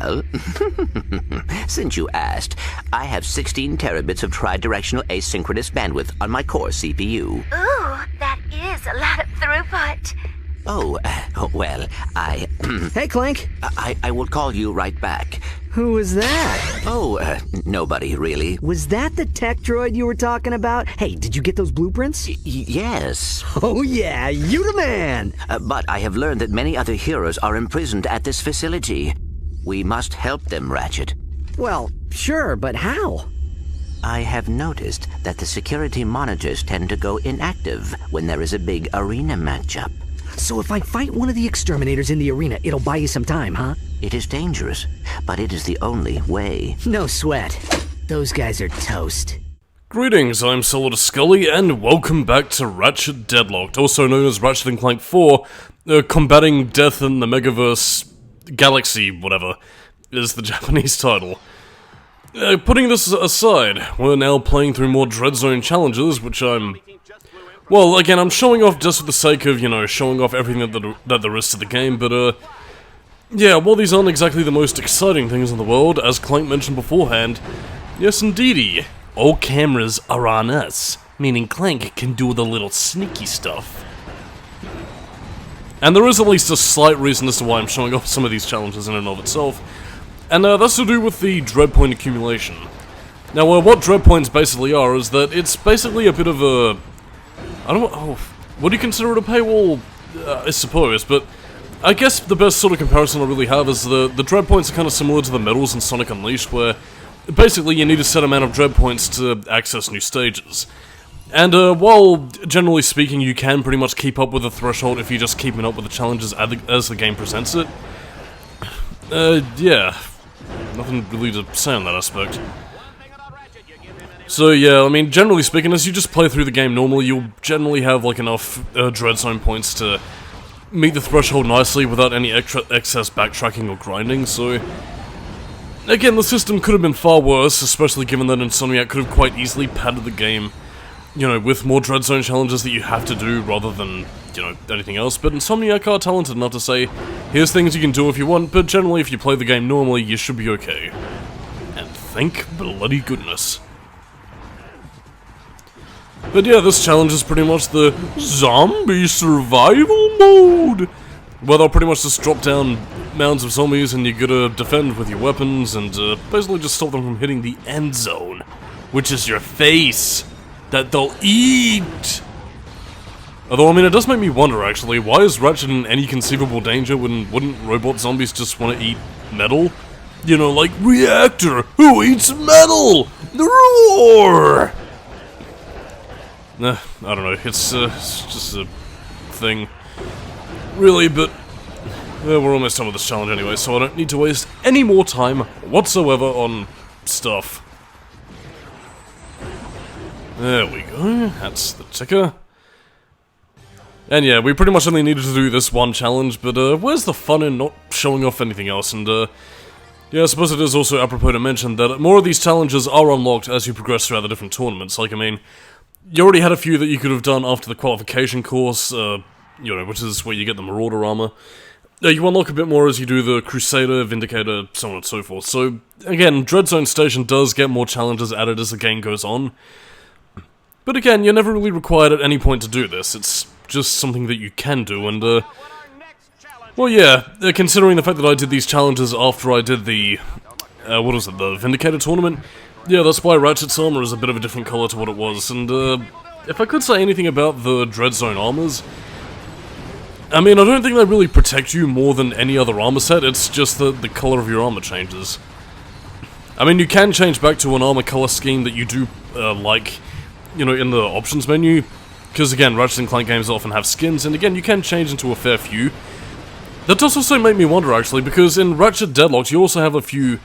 Well, since you asked, I have 16 terabits of tri-directional asynchronous bandwidth on my core CPU. Ooh, that is a lot of throughput. Oh, well, Hey, Clank. I will call you right back. Who was that? Oh, nobody, really. Was that the tech droid you were talking about? Hey, did you get those blueprints? Yes. Oh yeah, you the man! But I have learned that many other heroes are imprisoned at this facility. We must help them, Ratchet. Well, sure, but how? I have noticed that the security monitors tend to go inactive when there is a big arena matchup. So if I fight one of the exterminators in the arena, it'll buy you some time, huh? It is dangerous, but it is the only way. No sweat. Those guys are toast. Greetings, I'm Solidus-Skully, and welcome back to Ratchet Deadlocked, also known as Ratchet & Clank 4, Combating Death in the Megaverse Galaxy, whatever, is the Japanese title. Putting this aside, we're now playing through more Dread Zone challenges, which well, again, I'm showing off just for the sake of, showing off everything that there is to the game, but, yeah, while these aren't exactly the most exciting things in the world, as Clank mentioned beforehand, yes indeedy, all cameras are on us, meaning Clank can do the little sneaky stuff. And there is at least a slight reason as to why I'm showing off some of these challenges in and of itself, and that's to do with the Dread Point accumulation. Now, what Dread Points basically are is that it's basically a bit of a... what do you consider it a paywall? I suppose, but I guess the best sort of comparison I really have is the Dread Points are kind of similar to the medals in Sonic Unleashed, where basically you need a set amount of Dread Points to access new stages. And while, generally speaking, you can pretty much keep up with the threshold if you're just keeping up with the challenges as the game presents it, yeah, nothing really to say on that aspect. So yeah, I mean, generally speaking, as you just play through the game normally, you'll generally have, like, enough Dread Zone points to meet the threshold nicely without any excess backtracking or grinding, so... Again, the system could have been far worse, especially given that Insomniac could have quite easily padded the game, with more Dread Zone challenges that you have to do rather than, anything else, but Insomniac are talented enough to say, here's things you can do if you want, but generally if you play the game normally, you should be okay. And thank bloody goodness. But yeah, this challenge is pretty much the zombie survival mode, where they'll pretty much just drop down mounds of zombies and you gotta defend with your weapons and basically just stop them from hitting the end zone, which is your face, that they'll eat. Although, I mean, it does make me wonder, actually, why is Ratchet in any conceivable danger when wouldn't robot zombies just want to eat metal? Like Reactor, who eats metal? The roar! I don't know, it's just a thing. Really, but we're almost done with this challenge anyway, so I don't need to waste any more time whatsoever on stuff. There we go, that's the ticker. And yeah, we pretty much only needed to do this one challenge, but where's the fun in not showing off anything else? And yeah, I suppose it is also apropos to mention that more of these challenges are unlocked as you progress throughout the different tournaments. Like, I mean, you already had a few that you could have done after the qualification course, which is where you get the Marauder armor. You unlock a bit more as you do the Crusader, Vindicator, so on and so forth. So, again, Dread Zone Station does get more challenges added as the game goes on. But again, you're never really required at any point to do this. It's just something that you can do, and, well, yeah, considering the fact that I did these challenges after I did the, the Vindicator tournament, yeah, that's why Ratchet's armor is a bit of a different color to what it was, and, if I could say anything about the Dread Zone armors, I mean, I don't think they really protect you more than any other armor set, it's just that the color of your armor changes. I mean, you can change back to an armor color scheme that you do, like, in the options menu, because again, Ratchet & Clank games often have skins, and again, you can change into a fair few. That does also make me wonder, actually, because in Ratchet Deadlocked, you also have a few...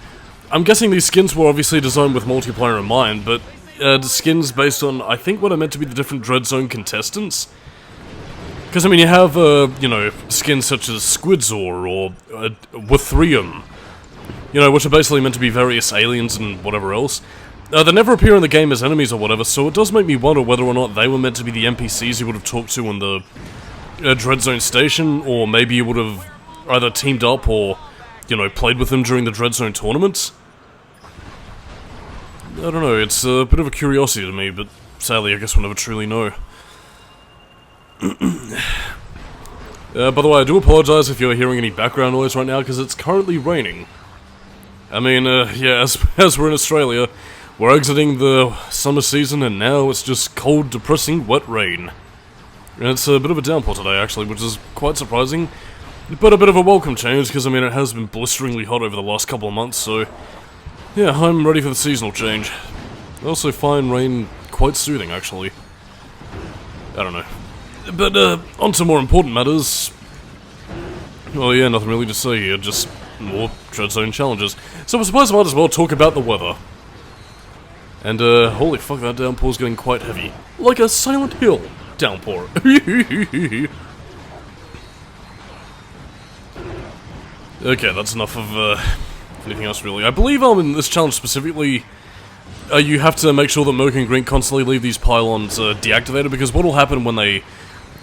I'm guessing these skins were obviously designed with multiplayer in mind, but skins based on, I think, what are meant to be the different Dread Zone contestants. Because, I mean, you have, skins such as Squidzor or Withrium, which are basically meant to be various aliens and whatever else. They never appear in the game as enemies or whatever, so it does make me wonder whether or not they were meant to be the NPCs you would have talked to in the Dread Zone Station, or maybe you would have either teamed up or you know, played with him during the Dreadzone tournaments. I don't know, it's a bit of a curiosity to me, but sadly I guess we'll never truly know. By the way, I do apologize if you're hearing any background noise right now, because it's currently raining. I mean, yeah, as we're in Australia, we're exiting the summer season, and now it's just cold, depressing, wet rain. And it's a bit of a downpour today, actually, which is quite surprising. But a bit of a welcome change, because, I mean, it has been blisteringly hot over the last couple of months, so... yeah, I'm ready for the seasonal change. I also find rain quite soothing, actually. I don't know. But, on to more important matters. Well, yeah, nothing really to say here, just more Dreadzone challenges. So I suppose I might as well talk about the weather. And, holy fuck, that downpour's getting quite heavy. Like a Silent Hill downpour. Okay, that's enough of, anything else, really. I believe, in this challenge specifically, you have to make sure that Merc and Green constantly leave these pylons, deactivated, because what will happen when they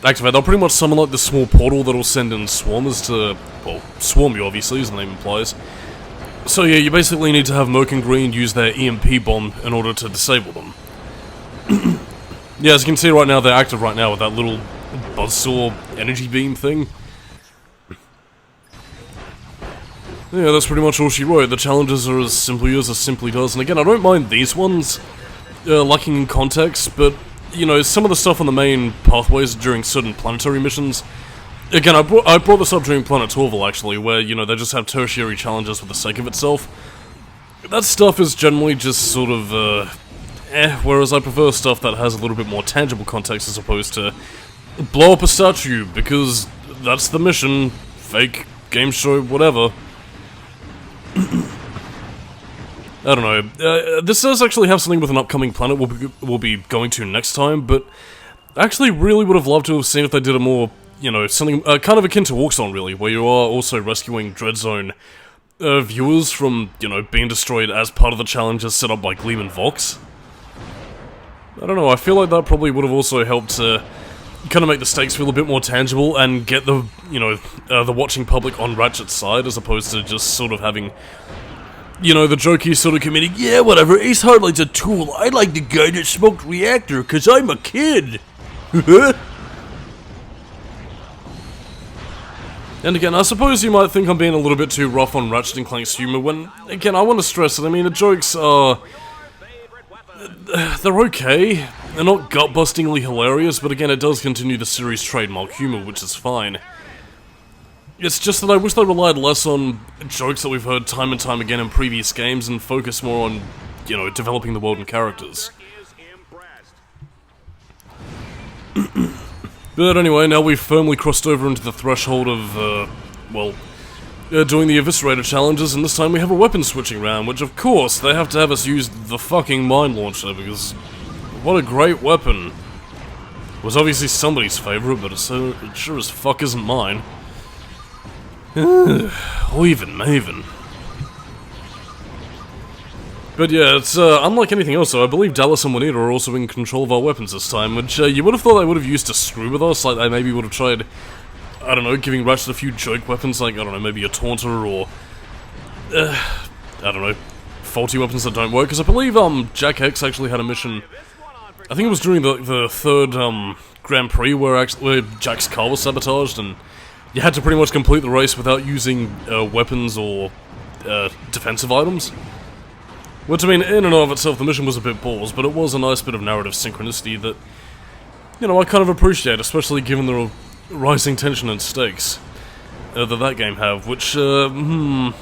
activate, they'll pretty much summon, like, this small portal that'll send in swarmers to, well, swarm you, obviously, as the name implies. So, yeah, you basically need to have Merc and Green use their EMP bomb in order to disable them. Yeah, as you can see right now, they're active right now with that little buzzsaw energy beam thing. Yeah, that's pretty much all she wrote. The challenges are as simply as it simply does. And again, I don't mind these ones lacking in context, but, you know, some of the stuff on the main pathways during certain planetary missions... again, I brought this up during Planet Torval, actually, where, you know, they just have tertiary challenges for the sake of itself. That stuff is generally just sort of, whereas I prefer stuff that has a little bit more tangible context as opposed to blow up a statue, because that's the mission, fake, game show, whatever. I don't know, this does actually have something with an upcoming planet we'll be going to next time, but I actually really would have loved to have seen if they did a more, you know, something kind of akin to Walkstone, really, where you are also rescuing Dreadzone viewers from, you know, being destroyed as part of the challenges set up by Gleam and Vox. I don't know, I feel like that probably would have also helped to kind of make the stakes feel a bit more tangible and get the, you know, the watching public on Ratchet's side, as opposed to just sort of having, you know, the jokey sort of committing, yeah, whatever, Ace Hardlight's a tool, I like the guy that smoked Reactor, cause I'm a kid! And again, I suppose you might think I'm being a little bit too rough on Ratchet and Clank's humor, when, again, I want to stress that, I mean, the jokes are... they're okay. They're not gut-bustingly hilarious, but again, it does continue the series' trademark humor, which is fine. It's just that I wish they relied less on jokes that we've heard time and time again in previous games and focus more on, you know, developing the world and characters. But anyway, now we've firmly crossed over into the threshold of, well, doing the Eviscerator challenges, and this time we have a weapon switching round, which of course, they have to have us use the fucking mine launcher, because what a great weapon. It was obviously somebody's favourite, but it sure as fuck isn't mine. Or even Maven. But yeah, it's unlike anything else, though. I believe Dallas and Juanita are also in control of our weapons this time, which you would have thought they would have used to screw with us, like they maybe would have tried, I don't know, giving Ratchet a few joke weapons, like, I don't know, maybe a Taunter or, I don't know, faulty weapons that don't work, because I believe, Jack X actually had a mission, I think it was during the third, Grand Prix, where Jack's car was sabotaged, and you had to pretty much complete the race without using, weapons or, defensive items. Which, I mean, in and of itself, the mission was a bit balls, but it was a nice bit of narrative synchronicity that, you know, I kind of appreciate, especially given the rising tension and stakes that game have, which, yeah,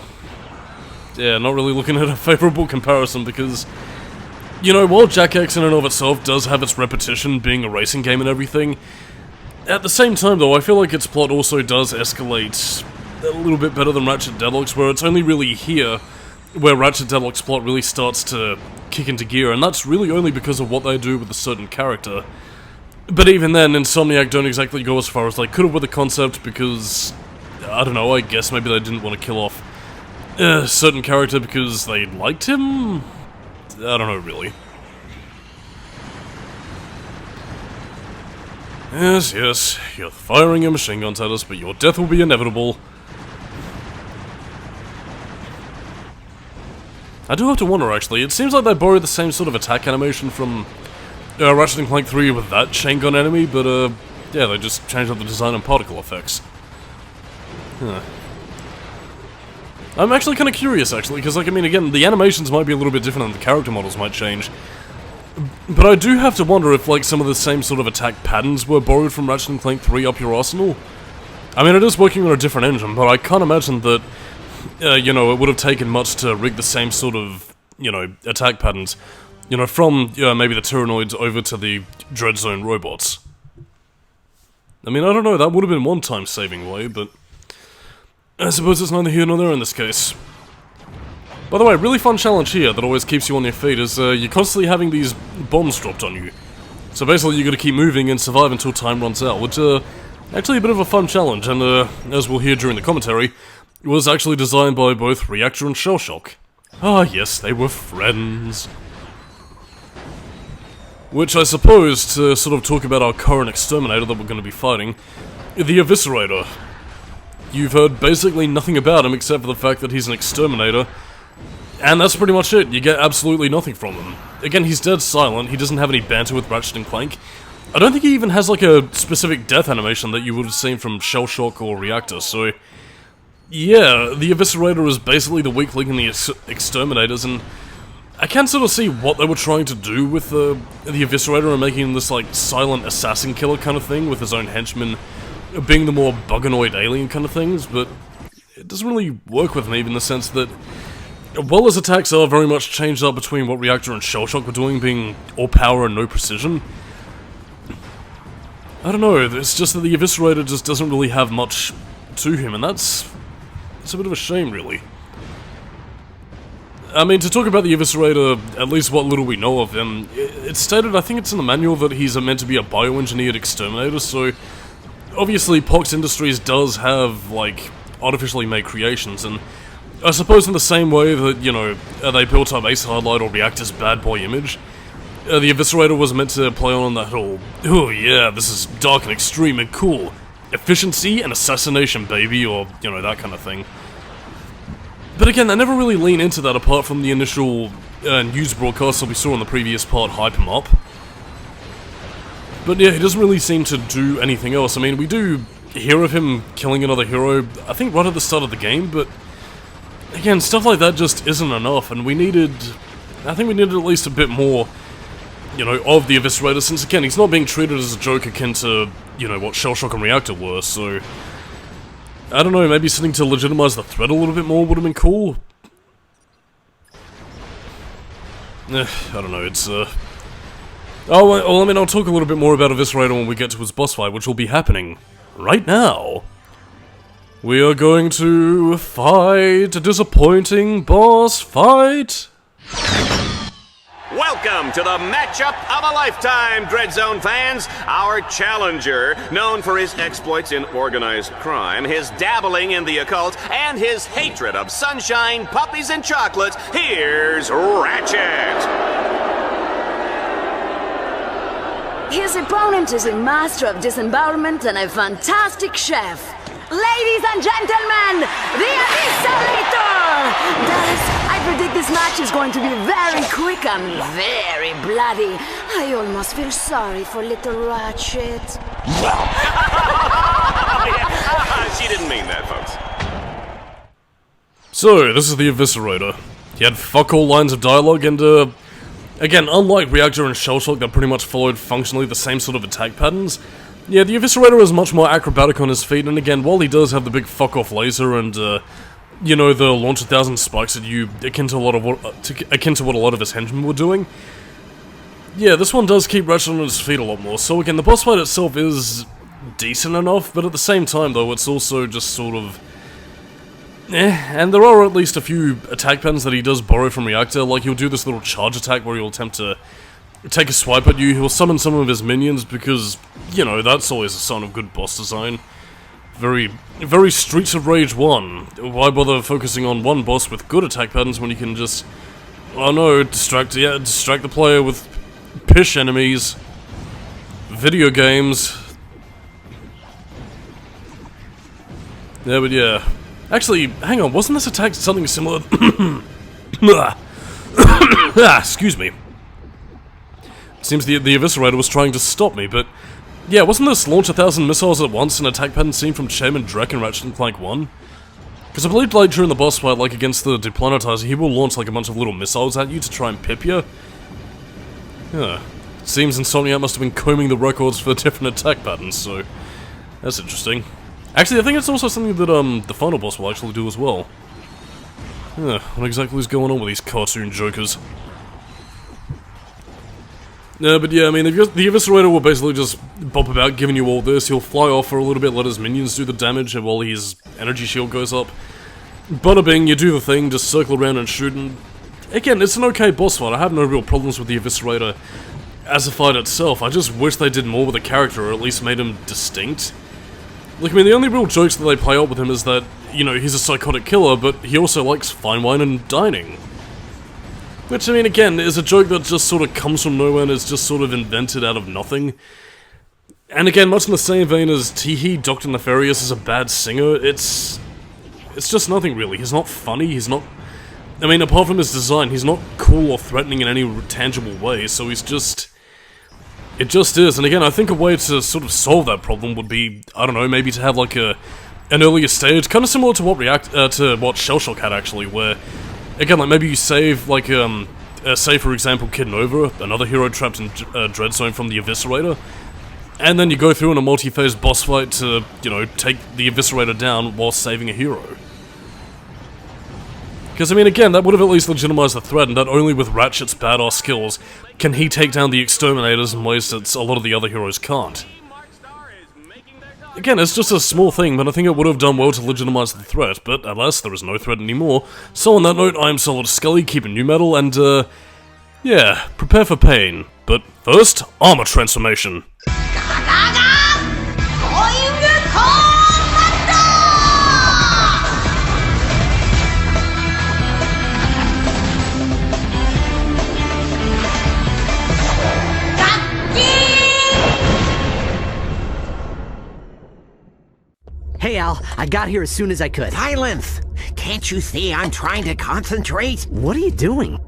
not really looking at a favourable comparison, because, you know, while Jack X in and of itself does have its repetition, being a racing game and everything, at the same time, though, I feel like its plot also does escalate a little bit better than Ratchet Deadlocked, where it's only really here where Ratchet Deadlocked's plot really starts to kick into gear, and that's really only because of what they do with a certain character. But even then, Insomniac don't exactly go as far as they could have with the concept, because, I don't know, I guess maybe they didn't want to kill off a certain character because they liked him? I don't know, really. Yes, yes, you're firing your machine guns at us, but your death will be inevitable. I do have to wonder, actually. It seems like they borrowed the same sort of attack animation from Ratchet & Clank 3 with that chain gun enemy, but, yeah, they just changed up the design and particle effects. Huh. I'm actually kind of curious, actually, because, like, I mean, again, the animations might be a little bit different and the character models might change. But I do have to wonder if, like, some of the same sort of attack patterns were borrowed from Ratchet & Clank 3 up your arsenal. I mean, it is working on a different engine, but I can't imagine that, you know, it would have taken much to rig the same sort of, you know, attack patterns, you know, from, maybe the Tyrannoids over to the Dread Zone robots. I mean, I don't know, that would have been one time-saving way, but I suppose it's neither here nor there in this case. By the way, really fun challenge here that always keeps you on your feet is, you're constantly having these bombs dropped on you. So basically you gotta keep moving and survive until time runs out, which, actually a bit of a fun challenge, and, as we'll hear during the commentary, it was actually designed by both Reactor and Shellshock. Ah yes, they were friends. Which I suppose, to sort of talk about our current exterminator that we're gonna be fighting, the Eviscerator. You've heard basically nothing about him except for the fact that he's an exterminator, and that's pretty much it. You get absolutely nothing from him. Again, he's dead silent, he doesn't have any banter with Ratchet & Clank. I don't think he even has like a specific death animation that you would have seen from Shellshock or Reactor, so yeah, the Eviscerator is basically the weak link in the exterminators, and I can sort of see what they were trying to do with the Eviscerator and making him this like silent assassin killer kind of thing with his own henchmen being the more buganoid alien kind of things, but it doesn't really work with me in the sense that while his attacks are very much changed up between what Reactor and Shellshock were doing, being all power and no precision, I don't know, it's just that the Eviscerator just doesn't really have much to him, and it's a bit of a shame, really. I mean, to talk about the Eviscerator, at least what little we know of him, it's stated, I think it's in the manual, that he's meant to be a bioengineered exterminator, so obviously Pox Industries does have, like, artificially made creations, and I suppose in the same way that, you know, they built up Ace Hardlight or Reactor's bad boy image, the Eviscerator was meant to play on that whole, oh yeah, this is dark and extreme and cool, efficiency and assassination, baby, or, you know, that kind of thing. But again, they never really lean into that apart from the initial news broadcast that we saw in the previous part hype him up. But yeah, he doesn't really seem to do anything else. I mean, we do hear of him killing another hero, I think right at the start of the game, but again, stuff like that just isn't enough, and I think we needed at least a bit more, you know, of the Eviscerator, since again, he's not being treated as a joke akin to, you know, what Shellshock and Reactor were, so I don't know, maybe something to legitimize the threat a little bit more would have been cool. I don't know, it's, oh, well, I mean, I'll talk a little bit more about Eviscerator when we get to his boss fight, which will be happening right now. We are going to fight a disappointing boss fight. Welcome to the matchup of a lifetime, Dread Zone fans. Our challenger, known for his exploits in organized crime, his dabbling in the occult, and his hatred of sunshine, puppies, and chocolates, here's Ratchet. His opponent is a master of disembowelment and a fantastic chef. Ladies and gentlemen, the Eviscerator! Dallas, I predict this match is going to be very quick and very bloody. I almost feel sorry for little Ratchet. She didn't mean that, folks. So, this is the Eviscerator. He had fuck all lines of dialogue, and, again, unlike Reactor and Shellshock that pretty much followed functionally the same sort of attack patterns, yeah, the Eviscerator is much more acrobatic on his feet, and again, while he does have the big fuck-off laser and, you know, the launch 1,000 spikes at you, akin to what a lot of his henchmen were doing, yeah, this one does keep Ratchet on his feet a lot more. So again, the boss fight itself is decent enough, but at the same time, though, it's also just sort of and there are at least a few attack patterns that he does borrow from Reactor, like he'll do this little charge attack where he'll attempt to take a swipe at you, he'll summon some of his minions because, you know, that's always a sign of good boss design. Very, very Streets of Rage 1. Why bother focusing on one boss with good attack patterns when you can just, oh no, distract the player with pish enemies, video games. Yeah, but yeah. Actually, hang on, wasn't this attack something similar? Excuse me. Seems the Eviscerator was trying to stop me, but... Yeah, wasn't this launch 1,000 missiles at once an attack pattern seen from Chairman Drek in Ratchet & Clank 1? Because I believe, like, during the boss fight, like, against the Deplanetizer, he will launch, like, a bunch of little missiles at you to try and pip you. Yeah. Seems Insomniac must have been combing the records for different attack patterns, so... That's interesting. Actually, I think it's also something that, the final boss will actually do as well. Yeah, what exactly is going on with these cartoon jokers? But yeah, I mean, the Eviscerator will basically just bop about giving you all this. He'll fly off for a little bit, let his minions do the damage while his energy shield goes up. Bada bing, you do the thing, just circle around and shoot, and... Again, it's an okay boss fight. I have no real problems with the Eviscerator as a fight itself. I just wish they did more with the character, or at least made him distinct. Like, I mean, the only real jokes that they play out with him is that, you know, he's a psychotic killer, but he also likes fine wine and dining. Which, I mean, again, is a joke that just sort of comes from nowhere and is just sort of invented out of nothing. And again, much in the same vein as Teehee, Dr. Nefarious is a bad singer, it's just nothing really. He's not funny, he's not... I mean, apart from his design, he's not cool or threatening in any tangible way, so he's just... It just is, and again, I think a way to sort of solve that problem would be, I don't know, maybe to have like an earlier stage, kind of similar to what Shell Shock had actually, where, again, like maybe you save, like, say for example Kid Nova, another hero trapped in Dread Zone from the Eviscerator, and then you go through in a multi-phase boss fight to, you know, take the Eviscerator down while saving a hero. Because, I mean, again, that would have at least legitimized the threat, and that only with Ratchet's badass skills can he take down the Exterminators in ways that a lot of the other heroes can't. Again, it's just a small thing, but I think it would have done well to legitimize the threat, but alas, there is no threat anymore. So on that note, I am Solidus-Skully, keeping new metal, and, yeah, prepare for pain. But first, armor transformation. Hey, Al, I got here as soon as I could. Silence! Can't you see I'm trying to concentrate? What are you doing?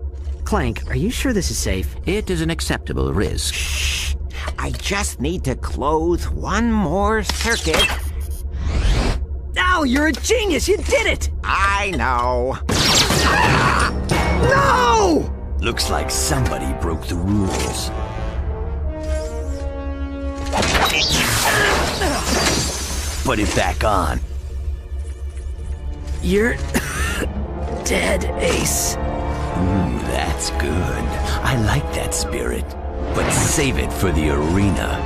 Clank, are you sure this is safe? It is an acceptable risk. Shh! I just need to close one more circuit. Al, you're a genius! You did it! I know. No! Looks like somebody broke the rules. Put it back on. You're dead, Ace. That's good. I like that spirit. But save it for the arena.